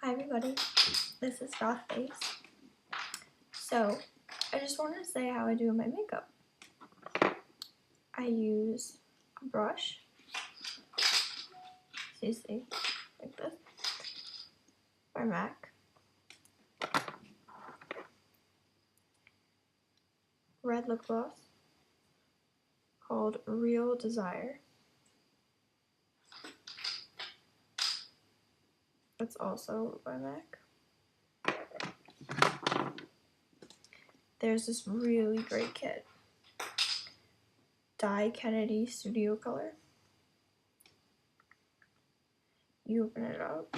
Hi everybody, this is Gothface. So, I just wanted to say how I do my makeup. I use a brush, so you see, like this, by MAC. Red lip gloss called Real Desire. It's also by MAC. There's this really great kit, Dye Kennedy Studio Color. You open it up,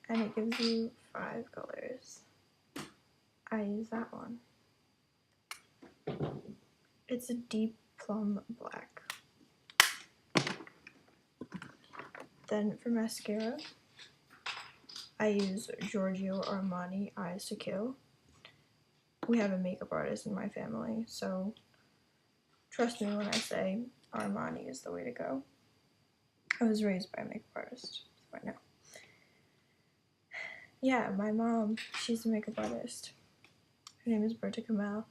and it gives you 5 colors. I use that one. It's a deep plum black. Then for mascara, I use Giorgio Armani Eyes to Kill. We have a makeup artist in my family, so trust me when I say Armani is the way to go. I was raised by a makeup artist, so I know. Yeah, my mom, she's a makeup artist. Her name is Berta Kamal.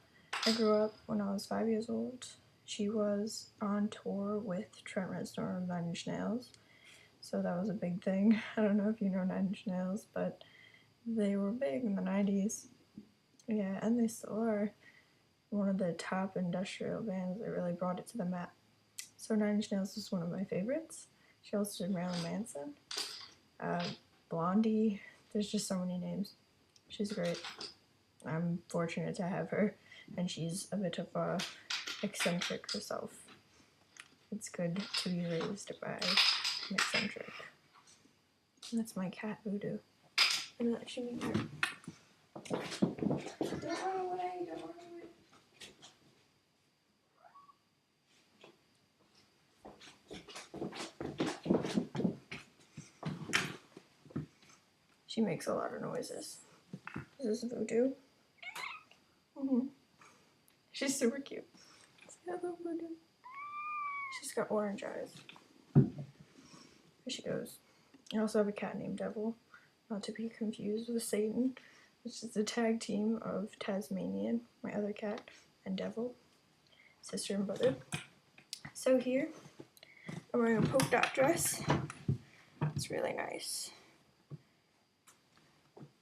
I grew up when I was 5 years old. She was on tour with Trent Reznor of 9 Inch Nails, so that was a big thing. I don't know if you know 9 Inch Nails, but they were big in the 90s. Yeah, and they still are one of the top industrial bands that really brought it to the map. So 9 Inch Nails was one of my favorites. She also did Marilyn Manson, Blondie. There's just so many names. She's great. I'm fortunate to have her, and she's a bit of a eccentric herself. It's good to be raised by an eccentric. And that's my cat, Voodoo. And that should be her. She makes a lot of noises. This is Voodoo. She's super cute. Say hello, Voodoo. She's got orange eyes. There she goes. I also have a cat named Devil, not to be confused with Satan, which is a tag team of Tasmanian, my other cat, and Devil, sister and brother. So here, I'm wearing a polka dot dress. It's really nice.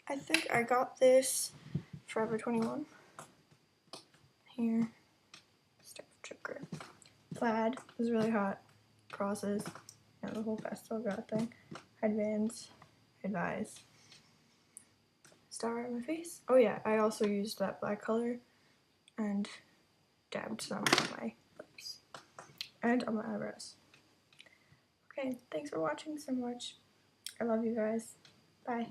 I think I got this Forever 21. Here, stuff choker. Plaid is really hot. Crosses, and the whole pastel dot thing. Headbands, advise. Star on my face. Oh yeah, I also used that black color and dabbed some on my lips and on my eyebrows. Okay, thanks for watching so much. I love you guys. Bye.